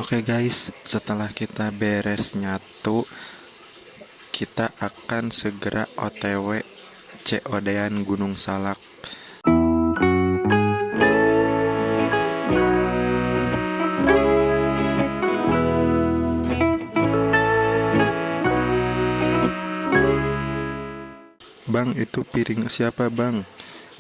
Oke guys, setelah kita beres nyatu, kita akan segera OTW COD-an Gunung Salak. Bang, itu piring siapa bang?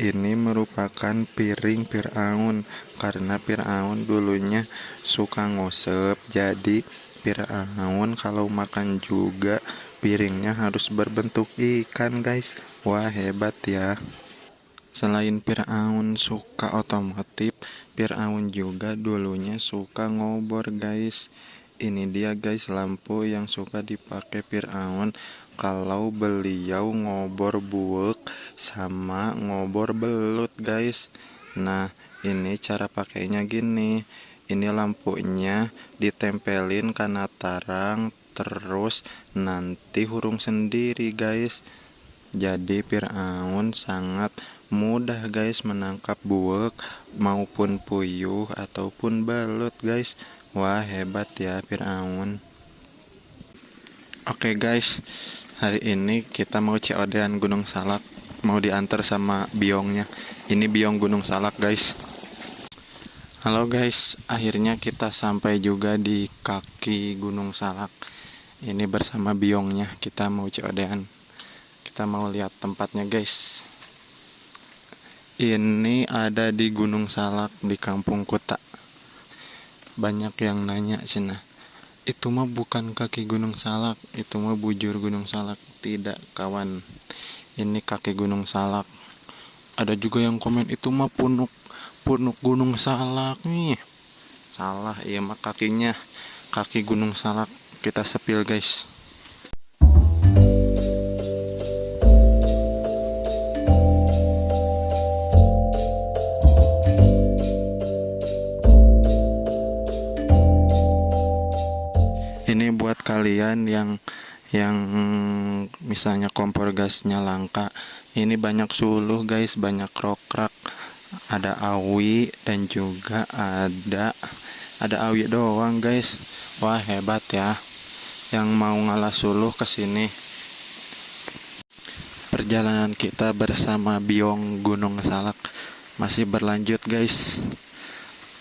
Ini merupakan piring Firaun, karena Firaun dulunya suka ngosep. Jadi Firaun kalau makan juga piringnya harus berbentuk ikan guys. Wah, hebat ya. Selain Firaun suka otomotif, Firaun juga dulunya suka ngobor guys. Ini dia guys lampu yang suka dipakai Firaun kalau beliau ngobor buek sama ngobor belut guys. Nah, ini cara pakainya gini. Ini lampunya ditempelin karena tarang, terus nanti hurung sendiri guys. Jadi Firaun sangat mudah guys menangkap buek maupun puyuh ataupun belut guys. Wah, hebat ya Firaun. Oke guys, hari ini kita mau COD-an Gunung Salak. Mau diantar sama biongnya. Ini biong Gunung Salak guys. Halo guys, akhirnya kita sampai juga di kaki Gunung Salak. Ini bersama biongnya, kita mau COD-an. Kita mau lihat tempatnya guys. Ini ada di Gunung Salak di Kampung Kuta. Banyak yang nanya cina, itu mah bukan kaki Gunung Salak, itu mah bujur Gunung Salak. Tidak kawan, ini kaki Gunung Salak. Ada juga yang komen itu mah punuk Gunung Salak nih. Salah, iya mah kakinya kaki Gunung Salak. Kita sepil guys. Ini buat kalian yang misalnya kompor gasnya langka. Ini banyak suluh guys, banyak krokrak. Ada awi dan juga ada awi doang guys. Wah, hebat ya. Yang mau ngalah suluh kesini. Perjalanan kita bersama biong Gunung Salak masih berlanjut guys.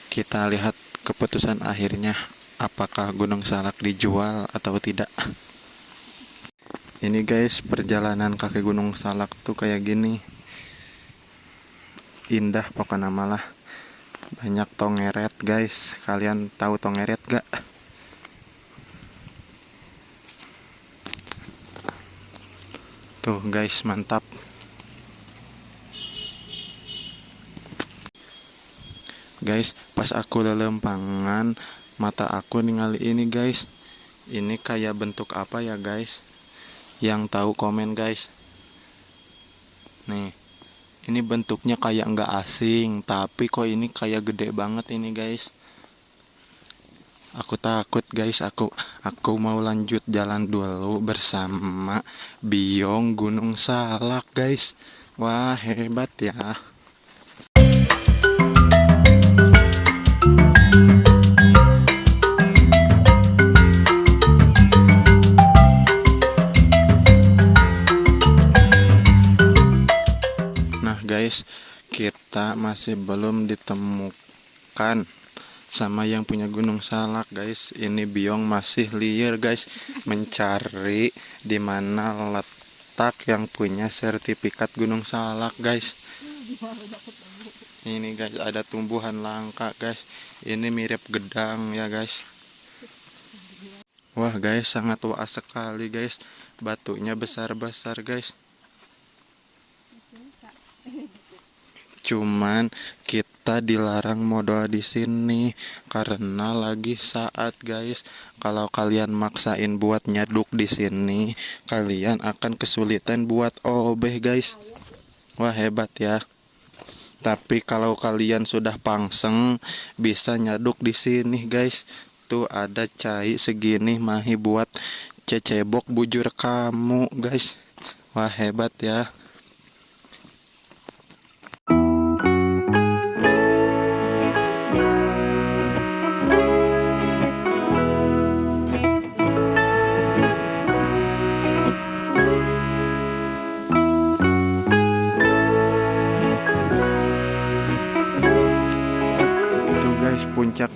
Kita lihat keputusan akhirnya, apakah Gunung Salak dijual atau tidak. Ini guys, perjalanan kaki Gunung Salak tuh kayak gini. Indah pokoknya malah. Banyak tongeret guys. Kalian tahu tongeret gak? Tuh guys, mantap. Guys, pas aku lelempangan, mata aku ningali ini guys. Ini kayak bentuk apa ya guys? Yang tahu komen guys. Nih, ini bentuknya kayak nggak asing, tapi kok ini kayak gede banget ini guys. Aku takut guys, aku mau lanjut jalan dulu bersama biong Gunung Salak guys. Wah, hebat ya. Guys, kita masih belum ditemukan sama yang punya Gunung Salak guys. Ini biong masih liar guys, mencari di mana letak yang punya sertifikat Gunung Salak guys. Ini guys, ada tumbuhan langka guys. Ini mirip gedang ya guys. Wah guys, sangat luas sekali guys. Batunya besar-besar guys. Cuman kita dilarang modal di sini karena lagi saat guys. Kalau kalian maksain buat nyaduk di sini, kalian akan kesulitan buat obeh guys. Wah, hebat ya. Tapi kalau kalian sudah pangseng, bisa nyaduk di sini guys. Tuh ada cai segini mahi buat cecebok bujur kamu guys. Wah, hebat ya.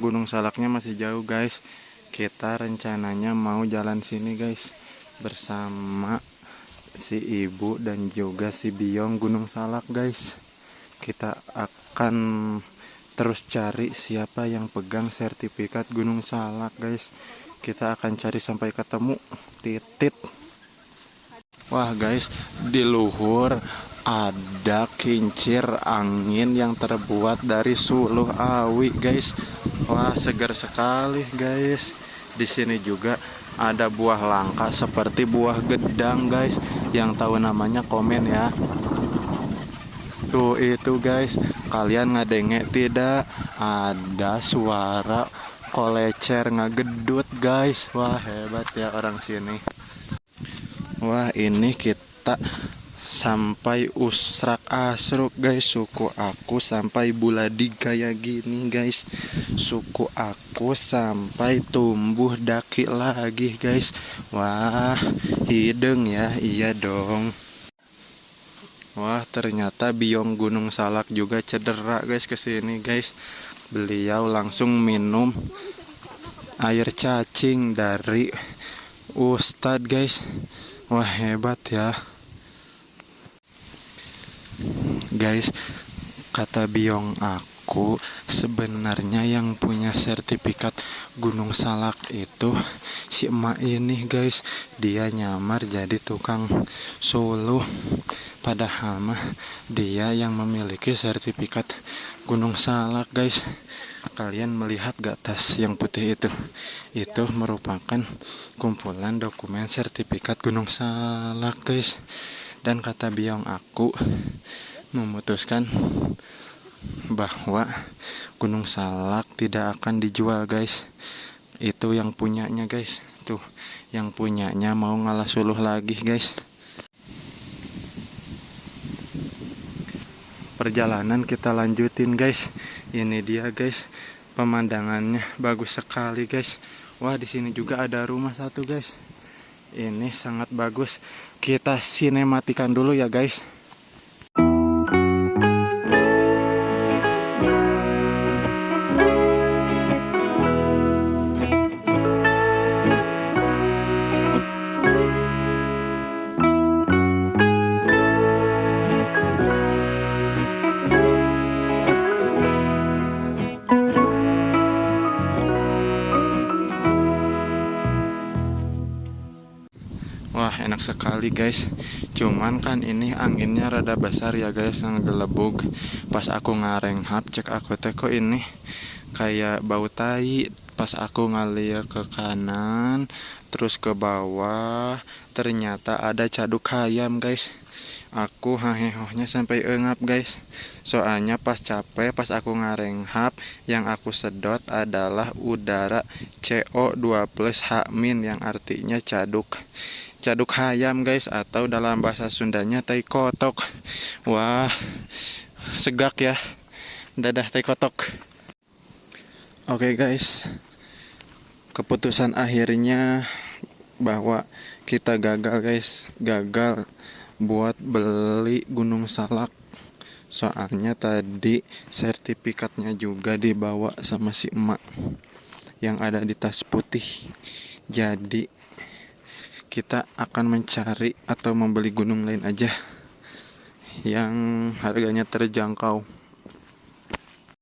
Gunung Salaknya masih jauh guys. Kita rencananya mau jalan sini guys, bersama si ibu dan juga si Biong Gunung Salak guys. Kita akan terus cari siapa yang pegang sertifikat Gunung Salak guys. Kita akan cari sampai ketemu. Titit. Wah guys, di luhur ada kincir angin yang terbuat dari suluh awi guys. Wah, segar sekali guys. Di sini juga ada buah langka seperti buah gedang guys. Yang tahu namanya komen ya. Tuh itu guys, kalian ngadenge tidak? Ada suara kolecer ngegedut guys. Wah, hebat ya orang sini. Wah, ini kita sampai usrak asruk guys. Suku aku sampai buladi kayak gini guys. Suku aku sampai tumbuh daki lagi guys. Wah, hidung ya, iya dong. Wah, ternyata Biong Gunung Salak juga cedera guys kesini guys. Beliau langsung minum air cacing dari Ustadz guys. Wah, hebat ya guys. Kata Biong aku, sebenarnya yang punya sertifikat Gunung Salak itu si emak ini guys. Dia nyamar jadi tukang suluh, padahal mah dia yang memiliki sertifikat Gunung Salak guys. Kalian melihat gak tas yang putih itu? Itu merupakan kumpulan dokumen sertifikat Gunung Salak guys. Dan kata Biong aku memutuskan bahwa Gunung Salak tidak akan dijual guys. Itu yang punyanya guys. Tuh, yang punyanya mau ngalah suluh lagi guys. Perjalanan kita lanjutin guys. Ini dia guys, pemandangannya bagus sekali guys. Wah, di sini juga ada rumah satu guys. Ini sangat bagus. Kita sinematikan dulu ya guys. Wah, enak sekali guys. Cuman kan ini anginnya rada besar ya guys, ngegelebug. Pas aku ngarenghap, cek aku teko ini kayak bau tai. Pas aku ngeliat ke kanan, terus ke bawah, ternyata ada caduk ayam guys. Aku hahehohnya sampai engap guys. Soalnya pas capek, pas aku ngarenghap, yang aku sedot adalah udara CO2+H- yang artinya caduk hayam guys, atau dalam bahasa Sundanya tai kotok. Wah, segak ya. Dadah tai kotok. Oke guys, keputusan akhirnya bahwa kita gagal guys. Gagal buat beli Gunung Salak. Soalnya tadi sertifikatnya juga dibawa sama si emak yang ada di tas putih. Jadi kita akan mencari atau membeli gunung lain aja yang harganya terjangkau.